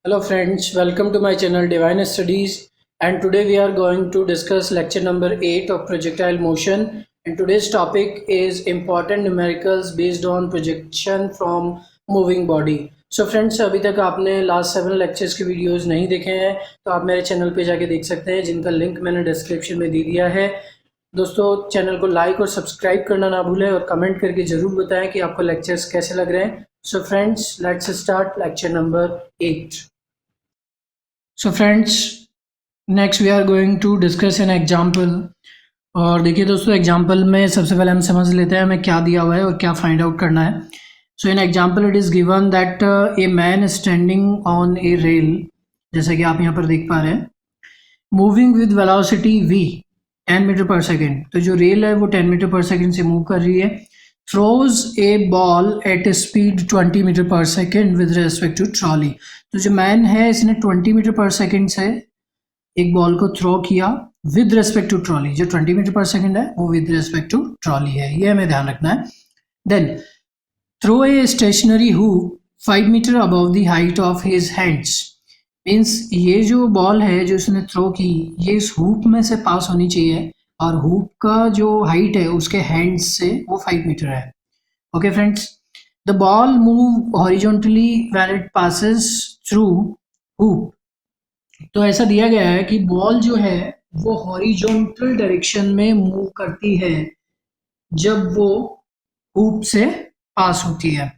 Hello friends, welcome to my channel Divine Studies, and today we are going to discuss lecture number 8 of projectile motion, and today's topic is important numericals based on projection from moving body. So friends, अभी तक आपने last 7 lectures के videos नहीं देखे हैं तो आप मेरे चैनल पे जाके देख सकते हैं, जिनका लिंक मैंने डिस्क्रिप्शन में दे दिया है। दोस्तों, चैनल को लाइक और सब्सक्राइब करना ना भूलें और कमेंट करके ज़रूर बताएं कि आपको लेक्चर्स कैसे लग रहे हैं। So friends, let's start lecture number 8। So friends, next we are going to discuss an example. और देखिए दोस्तों, एग्जाम्पल में सबसे पहले हम समझ लेते हैं हमें क्या दिया हुआ है और क्या फाइंड आउट करना है। So in example it is given that a man standing on a rail, जैसे कि आप यहाँ पर देख पा रहे हैं, moving with velocity v 10 metre per second. तो जो रेल है वो 10 मीटर पर सेकेंड से मूव कर रही है। Throws a ball at speed 20 metre per second with respect to trolley. तो जो मैन है इसने 20 मीटर पर सेकेंड से एक बॉल को थ्रो किया विद रेस्पेक्ट टू ट्रॉली। जो 20 मीटर पर सेकेंड है वो विद रेस्पेक्ट टू ट्रॉली है, ये हमें ध्यान रखना है। Then throw a stationary hoop 5 metre above the height of his hands. Means ये जो बॉल है जो इसने थ्रो की, ये इस हुप में से पास होनी चाहिए और हुप का जो हाइट है उसके हैंड्स से वो 5 मीटर है। Okay friends, the ball move horizontally when it passes through hoop. तो ऐसा दिया गया है कि बॉल जो है वो हॉरिजॉन्टल डायरेक्शन में मूव करती है जब वो हुप से पास होती है।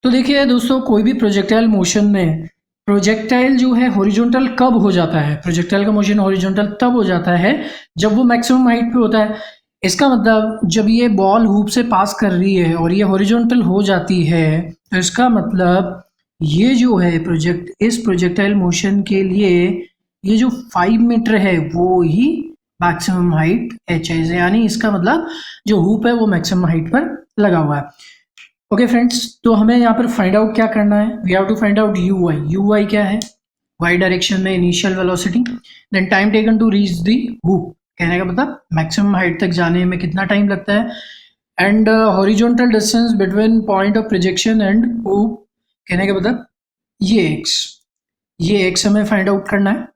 तो देखिए दोस्तों, कोई भी प्रोजेक्टाइल मोशन में प्रोजेक्टाइल जो है हॉरिजॉन्टल कब हो जाता है? प्रोजेक्टाइल का मोशन हॉरिजॉन्टल तब हो जाता है जब वो मैक्सिमम हाइट पे होता है। इसका मतलब जब ये बॉल हुप से पास कर रही है और ये हॉरिजॉन्टल हो जाती है, तो इसका मतलब ये जो है इस प्रोजेक्टाइल मोशन के लिए ये जो 5 मीटर है वो ही मैक्सिमम हाइट h है। यानी इसका मतलब जो हुप है वो मैक्सिमम हाइट पर लगा हुआ है। ओके फ्रेंड्स, तो हमें यहाँ पर फाइंड आउट क्या करना है? We have to find out u y क्या है? वाई डायरेक्शन में initial velocity, then time taken to reach the hoop, कहने का मतलब मैक्सिमम हाइट तक जाने में कितना टाइम लगता है, and horizontal distance between point of projection and hoop, कहने का मतलब ये एक्स हमें फाइंड आउट करना है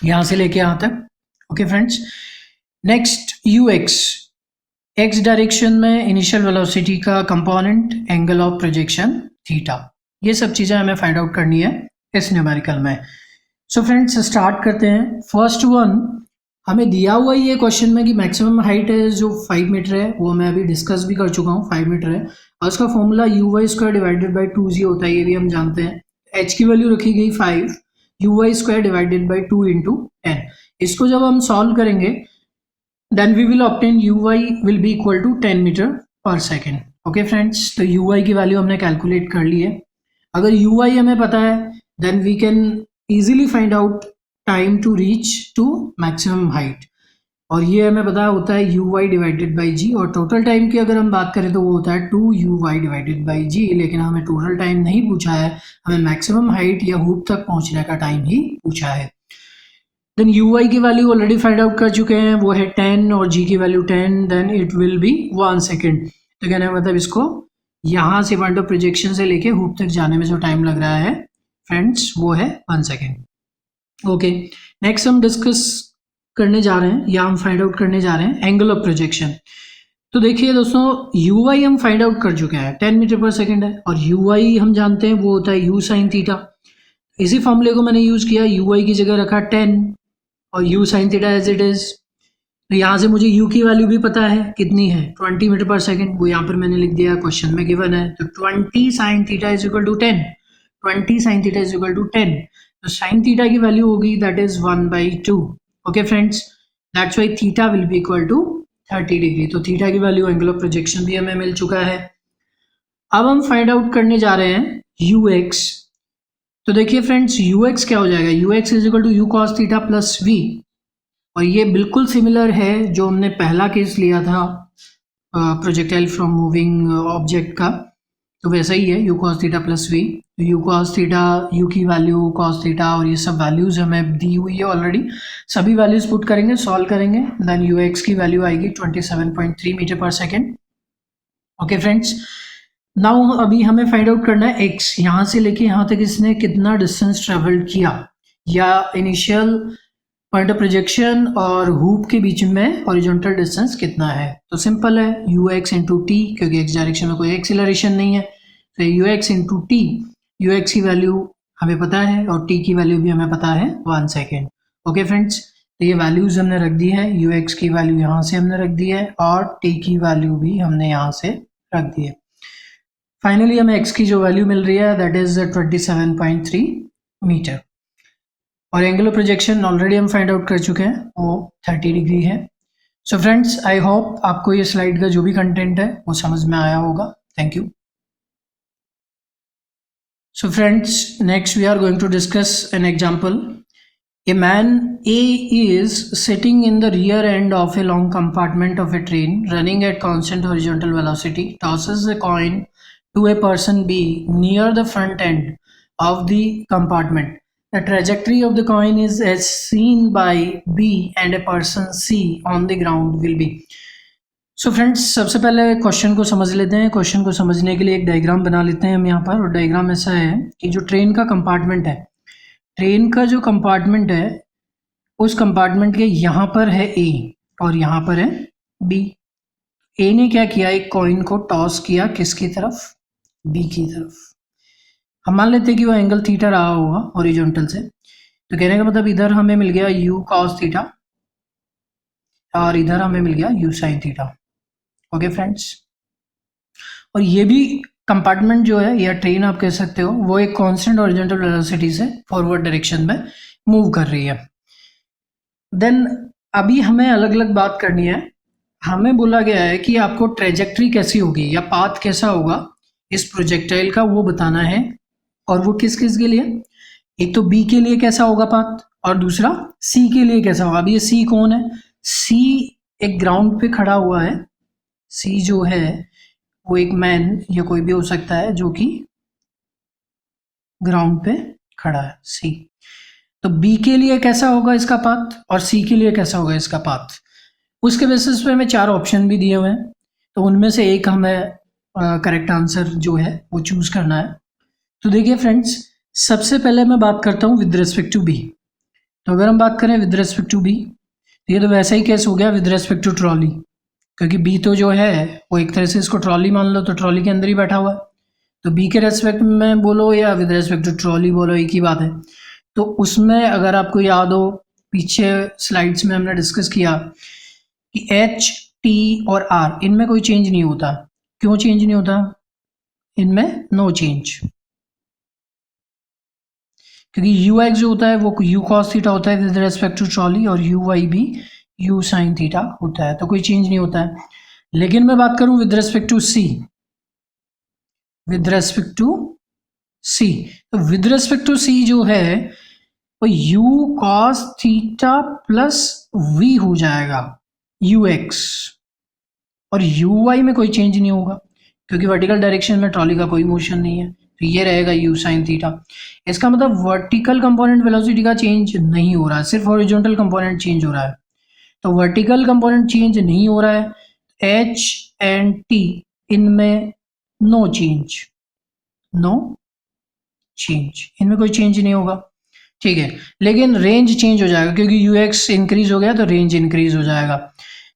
यहाँ से लेके यहाँ तक। Okay friends, next you x direction में इनिशियल वेलोसिटी का component, angle of projection theta, ये सब चीज़ें हमें फाइंड आउट करनी है इस न्यूमेरिकल में। सो फ्रेंड्स, स्टार्ट करते हैं। फर्स्ट वन हमें दिया हुआ ये क्वेश्चन में कि मैक्सिमम हाइट है जो 5 मीटर है, वो मैं अभी डिस्कस भी कर चुका हूँ, 5 मीटर है, और उसका formula u y square divided by 2g होता है, ये भी हम जानते हैं। h की वैल्यू रखी गई 5, u y square divided by 2 into 10। इसको जब हम सॉल्व करेंगे then we will obtain uy will be equal to 10 metre per second. Okay friends, तो uy की वैल्यू हमने कैलकुलेट कर ली है। अगर uy हमें पता है then we can easily find out time to reach to maximum height, और ये हमें पता होता है uy डिवाइडेड बाई g, और टोटल टाइम की अगर हम बात करें तो वो होता है 2uy डिवाइडेड बाई g। लेकिन हमें टोटल टाइम नहीं पूछा है, हमें मैक्सिमम हाइट या हुप तक पहुंचने का टाइम ही पूछा है। देन यू वाई की वैल्यू ऑलरेडी फाइंड आउट कर चुके हैं, वो है 10 और जी की value 10, then it will be 1 second. तो कहने का मतलब इसको यहाँ से पॉइंट ऑफ प्रोजेक्शन से लेके हुप तक जाने में जो टाइम लग रहा है फ्रेंड्स वो है 1 सेकेंड। ओके, नेक्स्ट हम डिस्कस करने जा रहे हैं या हम फाइंड आउट करने जा रहे हैं एंगल ऑफ प्रोजेक्शन। तो देखिए दोस्तों, यू वाई हम फाइंड आउट कर चुके हैं, 10 मीटर पर सेकेंड है, और यू वाई हम जानते हैं वो होता है यू साइन थीटा। इसी फॉर्मूले को मैंने यूज़ किया, यू वाई की जगह रखा 10 और u sin theta as it is. तो यहाँ से मुझे u की वैल्यू भी पता है कितनी है, 20 मीटर पर सेकेंड, वो यहाँ पर मैंने लिख दिया, क्वेश्चन में गिवन है। तो 20 sin theta is equal to 10, 20 sin theta is equal to 10। तो sin थीटा की वैल्यू होगी that is 1/2। Okay friends, that's why theta will be equal to 30 degree. तो थीटा की वैल्यू, एंगल ऑफ प्रोजेक्शन भी हमें मिल चुका है। अब हम फाइंड आउट करने जा रहे हैं यू एक्स। तो देखिए फ्रेंड्स, यू एक्स क्या हो जाएगा, u x is equal to u cos theta plus v, और ये बिल्कुल सिमिलर है जो हमने पहला केस लिया था प्रोजेक्टाइल फ्रॉम मूविंग ऑब्जेक्ट का, तो वैसा ही है, u cos theta plus v. तो यू कॉस थीटा, यू की वैल्यू, कॉस थीटा, और ये सब वैल्यूज हमें दी हुई है ऑलरेडी, सभी वैल्यूज पुट करेंगे, सॉल्व करेंगे, देन यू एक्स की वैल्यू आएगी 27.3 metre per second. Okay friends, now अभी हमें फाइंड आउट करना है x, यहाँ से लेके यहाँ तक इसने कितना डिस्टेंस ट्रेवल किया, या इनिशियल पॉइंट ऑफ प्रोजेक्शन और हुप के बीच में हॉरिजॉन्टल डिस्टेंस कितना है। तो सिंपल है यू एक्स इंटू टी, क्योंकि एक्स डायरेक्शन में कोई एक्सीलरेशन नहीं है, तो you x into T, you x की वैल्यू हमें पता है और टी की वैल्यू भी हमें पता है 1 सेकेंड। ओके फ्रेंड्स, तो ये वैल्यूज़ हमने रख दी है, यू एक्स की वैल्यू यहाँ से हमने रख दी है और टी की वैल्यू भी हमने यहाँ से रख दी है। फाइनली हमें x की जो वैल्यू मिल रही है दैट इज 27.3 मीटर, और एंगुलर प्रोजेक्शन ऑलरेडी हम फाइंड आउट कर चुके हैं, वो 30 डिग्री है। सो फ्रेंड्स, आई होप आपको ये स्लाइड का जो भी कंटेंट है वो समझ में आया होगा। Thank you. So friends, next we are going to discuss an example. A man A is sitting in the rear end of a long compartment of a train running at constant horizontal velocity, tosses a coin to a person B near the front end of the compartment. The trajectory of the coin is as seen by B and a person C on the ground will be. So friends, सबसे पहले question को समझ लेते हैं। Question को समझने के लिए एक डायग्राम बना लेते हैं हम यहाँ पर, और डायग्राम ऐसा है कि जो ट्रेन का कंपार्टमेंट है, ट्रेन का जो कंपार्टमेंट है उस कंपार्टमेंट के यहाँ पर है ए और यहाँ पर है बी। ए ने क्या किया, एक कॉइन को टॉस किया किसकी तरफ, बी की तरफ। हम मान लेते हैं कि वो एंगल थीटा रहा होगा हॉरिजॉन्टल से, तो कहने का मतलब इधर हमें मिल गया यू कॉस थीटा और इधर हमें मिल गया you sine theta. Okay friends, और ये भी कंपार्टमेंट जो है या ट्रेन आप कह सकते हो, वो एक कांस्टेंट हॉरिजॉन्टल वेलोसिटी से फॉरवर्ड डायरेक्शन में मूव कर रही है। देन अभी हमें अलग अलग बात करनी है। हमें बोला गया है कि आपको ट्रेजेक्ट्री कैसी होगी या पाथ कैसा होगा इस प्रोजेक्टाइल का, वो बताना है। और वो किस किस के लिए, एक तो बी के लिए कैसा होगा पाथ, और दूसरा सी के लिए कैसा होगा। अब ये सी कौन है, सी एक ग्राउंड पे खड़ा हुआ है। सी जो है वो एक मैन या कोई भी हो सकता है जो कि ग्राउंड पे खड़ा है, सी। तो बी के लिए कैसा होगा इसका पाथ और सी के लिए कैसा होगा इसका पाथ, उसके बेसिस पे हमें 4 ऑप्शन भी दिए हुए हैं, तो उनमें से एक हमें करेक्ट आंसर जो है वो चूज करना है। तो देखिए फ्रेंड्स, सबसे पहले मैं बात करता हूँ विद रिस्पेक्ट टू बी। तो अगर हम बात करें विद रिस्पेक्ट टू बी, तो ये तो वैसा ही केस हो गया विद रिस्पेक्ट टू ट्रॉली, क्योंकि बी तो जो है वो एक तरह से इसको ट्रॉली मान लो, तो ट्रॉली के अंदर ही बैठा हुआ है। तो बी के रेस्पेक्ट में बोलो या विद रेस्पेक्ट टू ट्रॉली बोलो, एक ही बात है। तो उसमें अगर आपको याद हो, पीछे स्लाइड्स में हमने डिस्कस किया कि एच, टी और आर, इनमें कोई चेंज नहीं होता। क्यों चेंज नहीं होता, इनमें नो चेंज, क्योंकि यू एक्स जो होता है वो यू कॉस थीटा होता है विद रेस्पेक्ट टू ट्रॉली, और यू वाई भी यू साइन थीटा होता है, तो कोई चेंज नहीं होता है। लेकिन मैं बात करूं with respect to c, with respect to c, तो विद रेस्पेक्ट टू सी जो है वो u cos theta plus v हो जाएगा यू एक्स, और यू वाई में कोई चेंज नहीं होगा क्योंकि वर्टिकल डायरेक्शन में ट्रॉली का कोई मोशन नहीं है, तो ये रहेगा यू साइन थीटा। इसका मतलब वर्टिकल कंपोनेंट वेलोसिटी का चेंज नहीं हो रहा है, सिर्फ हॉरिजॉन्टल कंपोनेंट चेंज हो रहा है। तो वर्टिकल कंपोनेंट चेंज नहीं हो रहा है, एच एंड टी इनमें नो चेंज, नो चेंज, इनमें कोई चेंज नहीं होगा, ठीक है। लेकिन रेंज चेंज हो जाएगा क्योंकि यू एक्स इंक्रीज हो गया तो रेंज इंक्रीज हो जाएगा।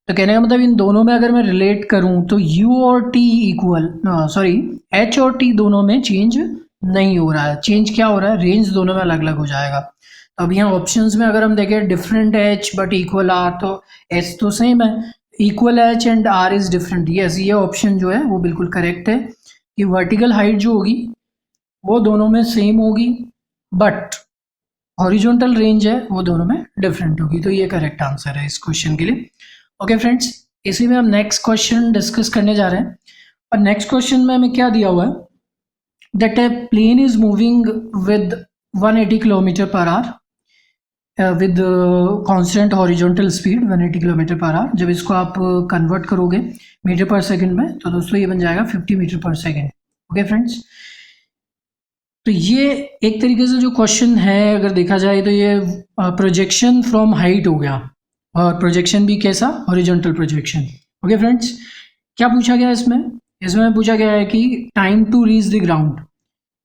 तो कहने का मतलब इन दोनों में अगर मैं रिलेट करूं तो u और t इक्वल, सॉरी h और t दोनों में चेंज नहीं हो रहा है। चेंज क्या हो रहा है, रेंज दोनों में अलग अलग हो जाएगा। तो अब यहाँ ऑप्शंस में अगर हम देखें different h but equal r, तो h तो सेम है, equal h and r is different. Yes, ये ऑप्शन जो है वो बिल्कुल करेक्ट है कि वर्टिकल हाइट जो होगी वो दोनों में सेम होगी बट हॉरिजॉन्टल रेंज है वो दोनों में डिफरेंट होगी। तो ये करेक्ट आंसर है इस क्वेश्चन के लिए। ओके फ्रेंड्स, इसी में हम नेक्स्ट क्वेश्चन डिस्कस करने जा रहे हैं, और नेक्स्ट क्वेश्चन में हमें क्या दिया हुआ है, that a plane is moving with 180 kilometre per hour with constant horizontal speed 180 kilometre per hour. जब इसको आप कन्वर्ट करोगे मीटर पर सेकंड में तो दोस्तों ये बन जाएगा 50 मीटर पर सेकंड। ओके फ्रेंड्स, तो ये एक तरीके से जो क्वेश्चन है अगर देखा जाए तो ये प्रोजेक्शन फ्रॉम हाइट हो गया, और प्रोजेक्शन भी कैसा, हॉरिजॉन्टल प्रोजेक्शन। ओके फ्रेंड्स, क्या पूछा गया इसमें, इसमें पूछा गया है कि time to reach the ground,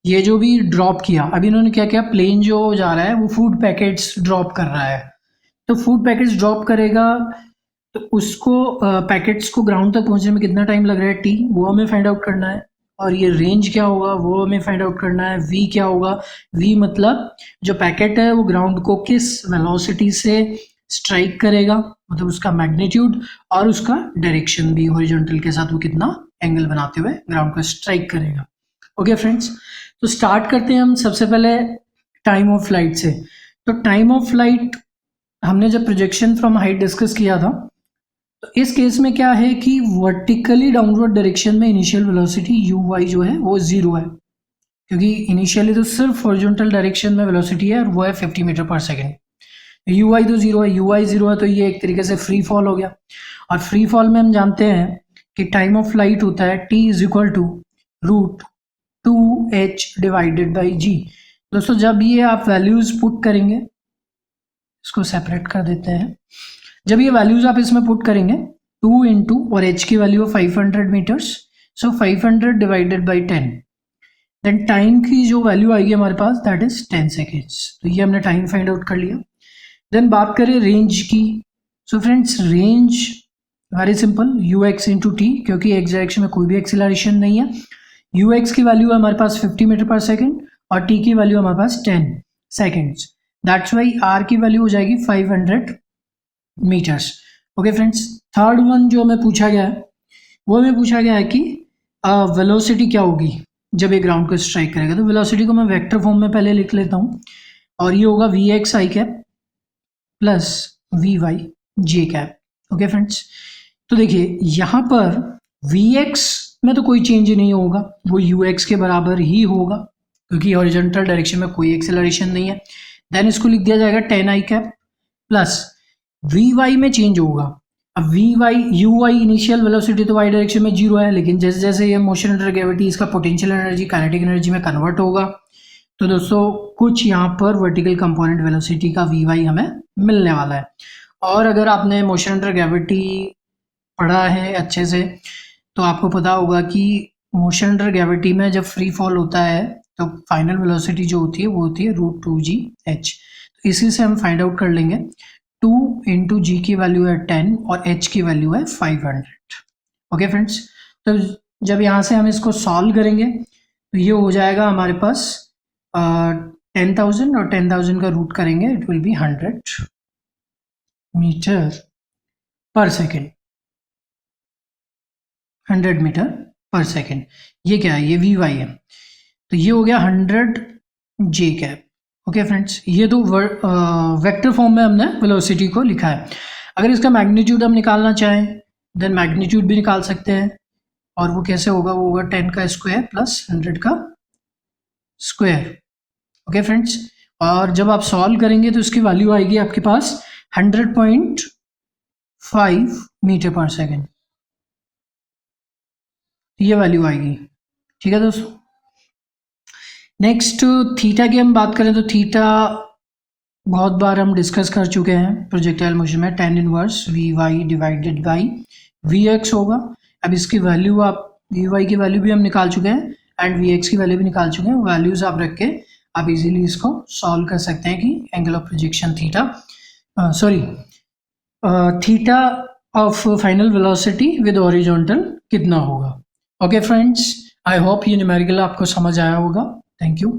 ये जो भी ड्रॉप किया, अभी इन्होंने क्या किया, प्लेन जो जा रहा है वो फूड पैकेट्स ड्रॉप कर रहा है, तो फूड पैकेट्स ड्रॉप करेगा तो उसको पैकेट्स को ग्राउंड तक पहुंचने में कितना टाइम लग रहा है, टी, वो हमें फाइंड आउट करना है। और ये रेंज क्या होगा वो हमें फाइंड आउट करना है। वी क्या होगा, वी मतलब जो पैकेट है वो ग्राउंड को किस वेलोसिटी से स्ट्राइक करेगा, मतलब उसका मैग्नीट्यूड और उसका डायरेक्शन भी, हॉरिजॉन्टल के साथ वो कितना एंगल बनाते हुए ग्राउंड को स्ट्राइक करेगा। ओके फ्रेंड्स, तो स्टार्ट करते हैं हम सबसे पहले टाइम ऑफ फ्लाइट से। तो टाइम ऑफ फ्लाइट हमने जब प्रोजेक्शन फ्रॉम हाइट डिस्कस किया था, तो इस केस में क्या है कि वर्टिकली डाउनवर्ड डायरेक्शन में इनिशियल वेलोसिटी यू वाई जो है वो 0 है, क्योंकि इनिशियली तो सिर्फ हॉरिजॉन्टल डायरेक्शन में वेलोसिटी है और वो है 50 metre per second. You Y तो 0 है, यू वाई 0 है, तो ये एक तरीके से फ्री फॉल हो गया। और फ्री फॉल में हम जानते हैं कि टाइम ऑफ फ्लाइट होता है t is equal to √2h divided by g. दोस्तों जब ये आप वैल्यूज पुट करेंगे, इसको सेपरेट कर देते हैं, जब ये वैल्यूज आप इसमें पुट करेंगे 2 इंटू, और h की वैल्यू है 500 metres, so 500 divided by 10, then time की जो वैल्यू आएगी हमारे पास दैट इज 10 सेकेंड्स। तो ये हमने टाइम फाइंड आउट कर लिया। देन बात करें रेंज की, so friends range very simple, you x into T, क्योंकि एक्स डायरेक्शन में कोई भी एक्सीलरेशन नहीं है। यू एक्स की वैल्यू है हमारे पास 50 मीटर पर सेकेंड और टी की वैल्यू हमारे पास 10 सेकेंड्स, दैट्स वाई आर की वैल्यू हो जाएगी 500 metres. Okay friends, third one जो हमें पूछा गया है वो हमें पूछा गया है कि वेलोसिटी क्या होगी जब ये ग्राउंड को स्ट्राइक करेगा। तो वेलोसिटी को मैं वेक्टर फॉर्म में पहले लिख लेता हूँ, और ये होगा v x i cap plus v y j cap. Okay friends, तो देखिए यहाँ पर वी एक्स में तो कोई चेंज नहीं होगा, वो यू एक्स के बराबर ही होगा, क्योंकि हॉरिजॉन्टल डायरेक्शन में कोई एक्सेलरेशन नहीं है। देन इसको लिख दिया जाएगा 10 i cap plus v y में चेंज होगा। अब v y, u y initial velocity तो वाई डायरेक्शन में 0 है, लेकिन जैसे जैसे ये मोशन अंडर ग्रेविटी इसका पोटेंशियल एनर्जी काइनेटिक एनर्जी में कन्वर्ट होगा, तो दोस्तों कुछ यहाँ पर वर्टिकल कंपोनेंट वेलोसिटी का वी वाई हमें मिलने वाला है। और अगर आपने मोशन अंडर ग्रेविटी पढ़ा है अच्छे से, तो आपको पता होगा कि मोशन अंडर ग्रेविटी में जब फ्री फॉल होता है तो फाइनल वेलोसिटी जो होती है वो होती है √2gh। तो इसी से हम फाइंड आउट कर लेंगे 2 इंटू जी की वैल्यू है 10 और h की वैल्यू है 500। ओके फ्रेंड्स, तो जब यहाँ से हम इसको सॉल्व करेंगे तो ये हो जाएगा हमारे पास 10,000 और 10,000 का रूट करेंगे, it will be 100 metre per second, 100 metre per second. ये क्या है, ये वी वाई है, तो ये हो गया 100 जे कैप। ओके फ्रेंड्स, ये तो वेक्टर फॉर्म में हमने वेलोसिटी को लिखा है। अगर इसका मैग्नीट्यूड हम निकालना चाहें देन मैग्नीट्यूड भी निकाल सकते हैं, और वो कैसे होगा, वो होगा 10 का स्क्वायर प्लस 100 का स्क्वायर। ओके फ्रेंड्स, और जब आप सॉल्व करेंगे तो इसकी वैल्यू आएगी आपके पास 100.5 मीटर पर सेकेंड, ये वैल्यू आएगी। ठीक है दोस्तों, नेक्स्ट थीटा की हम बात करें तो थीटा बहुत बार हम डिस्कस कर चुके हैं प्रोजेक्टाइल मोशन में, tan inverse v y divided by v x होगा। अब इसकी वैल्यू आप, वी वाई की वैल्यू भी हम निकाल चुके हैं एंड वी एक्स की वैल्यू भी निकाल चुके हैं, वैल्यूज आप रख के आप इजीली इसको सॉल्व कर सकते हैं कि angle of projection theta theta of final velocity with horizontal कितना होगा। ओके फ्रेंड्स, आई होप ये न्यूमेरिकल आपको समझ आया होगा। Thank you.